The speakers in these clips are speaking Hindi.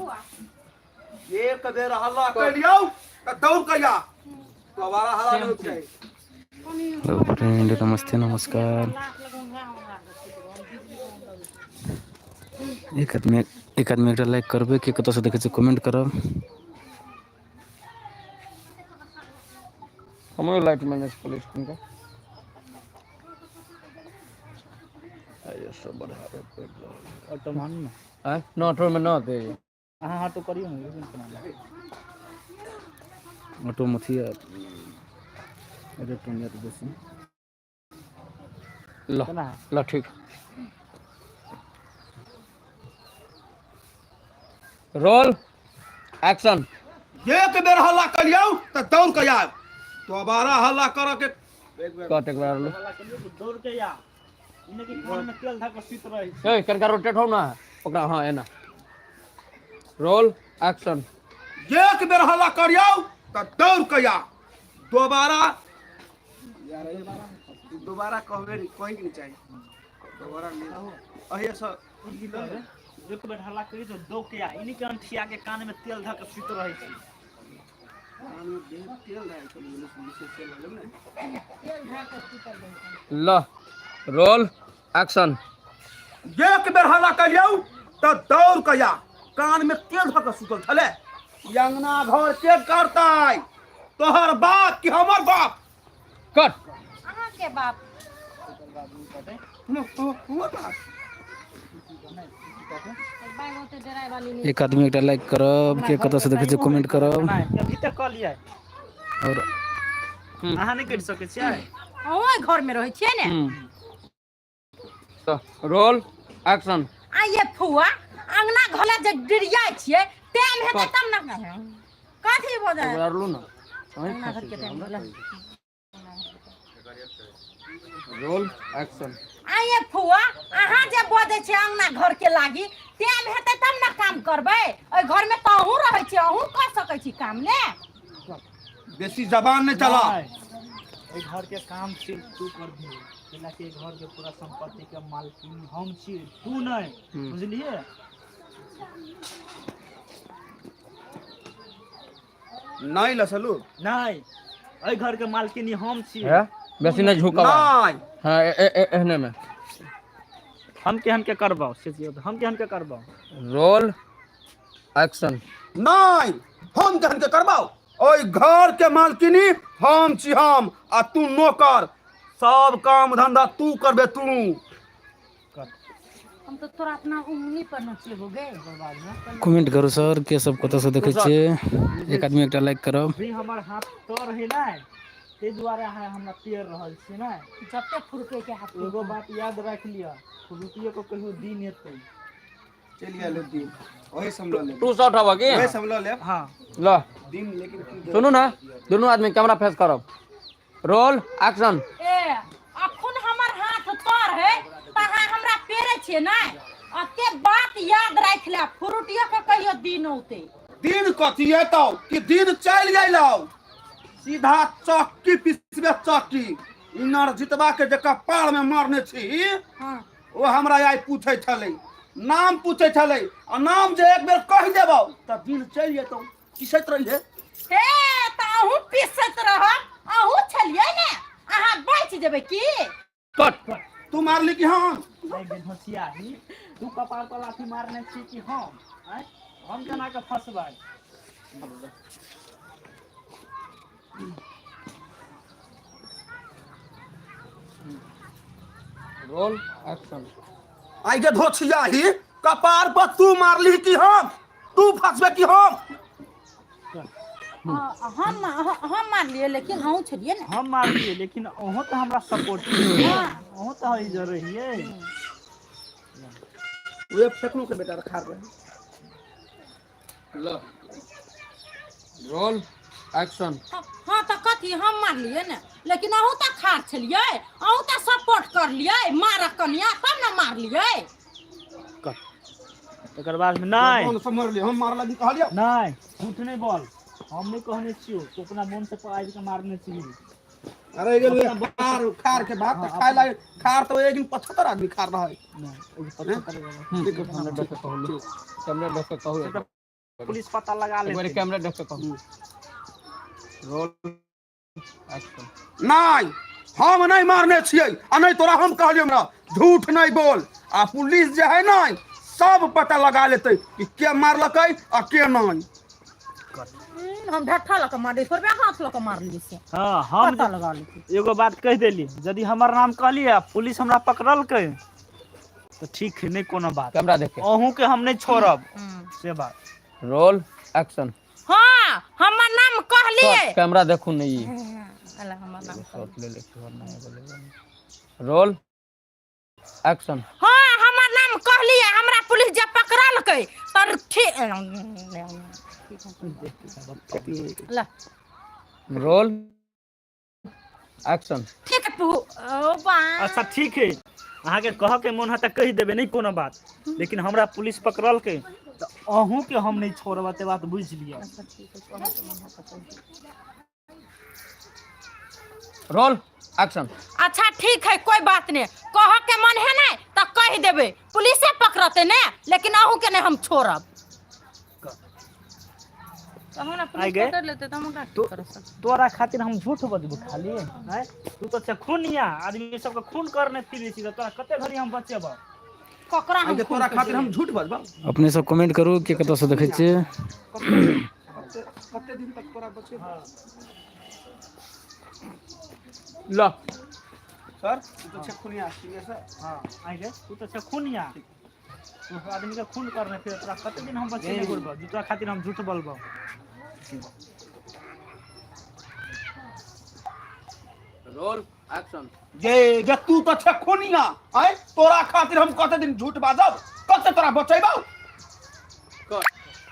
एक बेर हल्ला कर लियो त दौड़ के आ दोबारा हल्ला नहीं चाहिए। फ्रेंड नमस्ते नमस्कार। एक आदमी एक लाइक करबे के कत से देखे से कमेंट करब। हमरो लाइट मैनेज पुलिस का आइए सब बढ़ा दे पेट ऑटो मान ना है ना ऑटो में ना दे हां ऑटो करियो ना ऑटो मथिया अरे टनिया तो बेसी ला ठीक रोल एक्शन। एक बेर हल्ला कर लियो त दौड़ के आ दोबारा हल्ला कर के कट एक बार दौड़ के आ इने के कान में तेल धक सीत रही ए कनका रोटेट हो ना ओकरा हां एना रोल एक्शन। एक बेर हल्ला करियो त दौड़ के आ दोबारा यार ये दोबारा कहबे कोई नहीं चाहिए दोबारा अहे से एक बेर हल्ला करी तो दौड़ के आ इने के अंठिया के कान में तेल धक सीत रही छी कान में तेल धक तेल ला रोल एक्शन। एक बेर हल्ला करियो त दौड़ के आ कान में तेल धक सुतल छले अंगना घर के करताई तोहर बाप कि हमर बाप कट अहाँ के बाप एक आदमी एक लाइक करब के कत से देखे से कमेंट करब अभी तक कह लिया और अहाँ नहीं कर सके छियै ओए घर में रहै छियै ने तो रोल एक्शन। आ ये फुआ अंगना घला जे डिरिया छियै टाइम हेतै तब ना कथि बोझै करलू ना अंगना घर के टाइम होला रोल एक्शन। आ ये फुआ अहाँ जे बोझै छियै अंगना घर के लागी टाइम हेतै तब ना काम करबै ओइ घर में त अहूँ रहै छियै अहूँ कर सकै छी काम ने बेसी जबान नहीं चला ए घर के काम सिर्फ तू कर दी केला के घर के पूरा संपत्ति के मालकिन हम छी तू नहीं बुझलिए नहीं लसलू नहीं ए घर के मालकिन हम छी है बेसी नहीं झुका नहीं हां एहने में हम केहन के करबाओ से हम केहन के करबाओ रोल एक्शन। नहीं हम कहन के करबाओ ओई घर के मालकिनी हम छी हम आ तू नौकर सब काम धंधा तू करबे तू हम तो तोरा अपना उंगली पर नचे हो गए बर्बाद में कमेंट करो सर के सब कत से देखे छे एक आदमी एक लाइक करब भी हमर हाथ तर है ना ते द्वारा है हमरा पेर रहल छी ना जते फुरके के हाथ एगो बात याद रख लिया रुपये को कहियो दिन हेतै चलिए ले दिन ओही समझ ले तू शॉट हवा के ओही समझ ले हां ला दिन लेकिन सुनो ना दोनों आदमी कैमरा फेस करब रोल एक्शन। ए अखन हमर हाथ तर है तहा हमरा पेरे छे ना अते बात याद राख ले फ्रूटियो के कहियो दिन होते दिन कथी हेतौ कि दिन चल गेलौ सीधा चक्की पिसबे चक्की इनर जितबा के जका पार में मारने छी हां ओ हमरा आइ पूछै छलै नाम पूछै छलै आ नाम जे एक बेर कह देबौ त दिन चल जेतौ किसैत रहिए हे त अहू पिसत रह अहू छलिए ने अहाँ बच जेबै की कट तू मारली कि हम नहीं बे होशियारी तू कपार पर लाठी मारने छी कि हम केना के फसबै रोल एक्शन। आई के धोछियाही कपार पर तू मारली कि हम तू फसबे कि हम हम मान लिए लेकिन अहू छलिए ने हम मार दिए लेकिन ओहो तो हमरा सपोर्ट किए ओहो तो है इधर रहिए वे फेकलू के बेटा खा रहे ला रोल एक्शन। हां त कथी हम मार लिए ने लेकिन अहू त खार छलिए अहू त सपोर्ट कर लिए मार कनिया तब न मार लिए एकर बाद में नहीं कौन समझ ले हम मारला दी कहलियो नहीं झूठ नहीं बोल हम नहीं कहने छियो तो अपना मन से पाइज के मारने छी अरे गेल बाहर खार के बात खाए लागे खार तो एक दिन 75 आदमी खार रहा है नहीं 75 हमने 10 कहू पुलिस पता लगा एक बार लेते। कैमरा देख के कहू रोल एक्शन। नहीं हम नहीं मारने छियै आ नहीं तोरा हम कहलियै हमरा झूठ नहीं बोल आ पुलिस जे है नहीं सब पता लगा लेते कि के मारलकै आ के नहीं। हम झट्ठा लके मार दी, रुपया हाथ लके मार ली से हाँ हम पता लगा ली। एगो बात कह देली, यदि हमार नाम कहलिए पुलिस हमरा पकड़लकै तो ठीक है, नहीं कोनो बात। कैमरा देख के अहूँ के हम नहीं छोड़ब से बात। Roll action. हाँ हमर नाम कहलिए। कैमरा देखू नहीं अल्लाह हमर नाम शॉट ले ले बोलेगा। Roll action. हाँ हमर नाम कहलिए, हमरा पुलिस जब पकड़लकै तर ठीक ला रोल एक्शन। ठीक है ओ बा अच्छा ठीक है, अहाँ के कह के मन है कह देबे, नहीं कोनो बात। लेकिन हमरा पुलिस पकड़लकै तो अहूँ के हम नहीं छोड़ब, ते बात बुझ लिया। Roll action. अच्छा ठीक है कोई बात नहीं, कह के मन है ना तो कह देबे, पुलिस पकड़ते ने लेकिन अहू के नहीं हम छोड़ब। आ गए तोरा खातिर हम झूठ बजबू खाली हैं? तू तो खूनिया आदमी सबके खून करने फिर छी, तोरा कते घड़ी हम बचेब? ककरा हम तोरा खातिर हम झूठ बजबा? अपने सब कमेंट करू के कत से देखे छी। कते दिन तक तोरा बचेब? ला सर तू तो खूनिया सीनियर सर। हां आ गए तू तो खूनिया, तू आदमी के खून करने फिर तोरा कते दिन हम बचेब बोलबो? तोरा खातिर हम झूठ बोलबो? Roll action. जे तू तो छे खूनिया आय तोरा खातिर हम कते दिन झूठ बाजब, कते तोरा बचेबौ?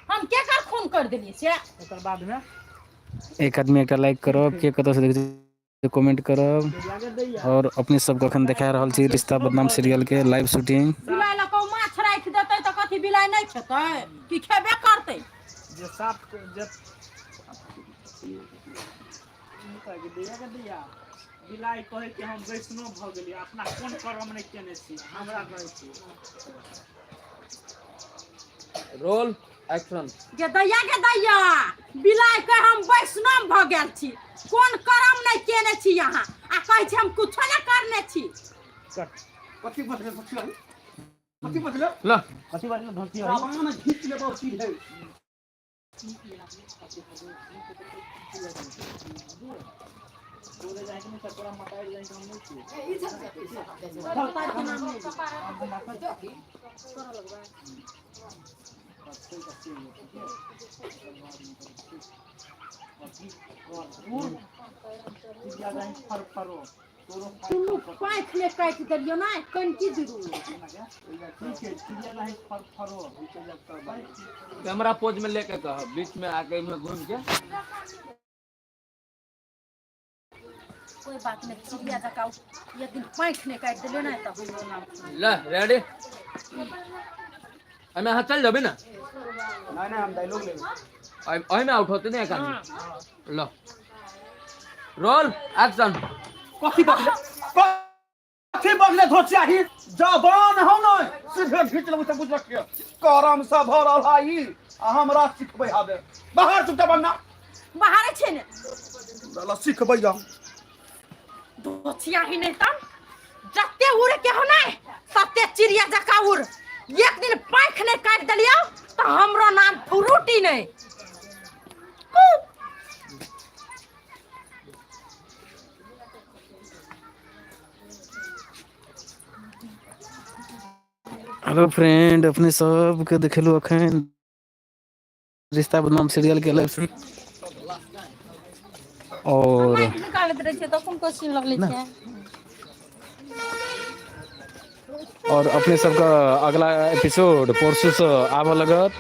हम के कर खून कर देलिए से एकर बाद में एक आदमी एक लाइक करब, के कत से देखे कमेंट करब। और अपने सब अखन देखा रहल छी रिश्ता बदनाम सीरियल के लाइव शूटिंग। बिलाइ ल को माछ राख देतै त कथि बिलाइ नहीं खेतै कि खेबे करतै? जे साफ जे दिया बिलाई कहे कि हम वैष्णव भ गेली, अपना कोन कर्म नहीं केने छी हमरा कहै छी। Roll action. जे दैया के दैया बिलाइ के हम वैष्णव भ गेल छी, कोन कर्म नहीं केने छी यहाँ आ कहै छी हम कुछ नहीं करने छी। कथि बजले बचिया? कथि बजले? ला कथि बात में धोती है? सामान खींच लेबो सीधे। पूरे जाके में तोरा मटाई जाए हम नहीं छी। भगवान के नाम नहीं तुनु पाँच ले काट दियो ना कनकी जरूर। कैमरा पोज में लेके कह, बीच में आके में घूम के। कोई बात नहीं, चिड़िया जका ये दिन पाँच ने काट दियो ना तो हमरो नाम। ला रेडी हमें हाथ चल जाबे ना। नहीं हम डायलॉग लेबे। ओही में आउट होते नहीं एकान। लो रोल एक्शन। कथि बजले? कथि बजले धोचिया ही जवान हो न सीधे खींच लेबो त बुझ रखियो करम से भरल हाई आ हमरा सिखबै आबे। बाहर चुपचाप बनना। बाहर छे ने दला सिखबै जा। धोचिया ही नहीं तम जत्ते उड़ के हो ना सत्ते चिड़िया जका उड़। एक दिन पाँख ने काट दिलियो तो हमरो नाम फ्रूटी नहीं। हेलो फ्रेंड, अपने सब के देखलू अखन रिश्ता बदनाम सीरियल के लाइव शूटिंग। और निकाल दे छे तो कोन क्वेश्चन लगले छे। और अपने सबका अगला एपिसोड परसों से आबे लगत।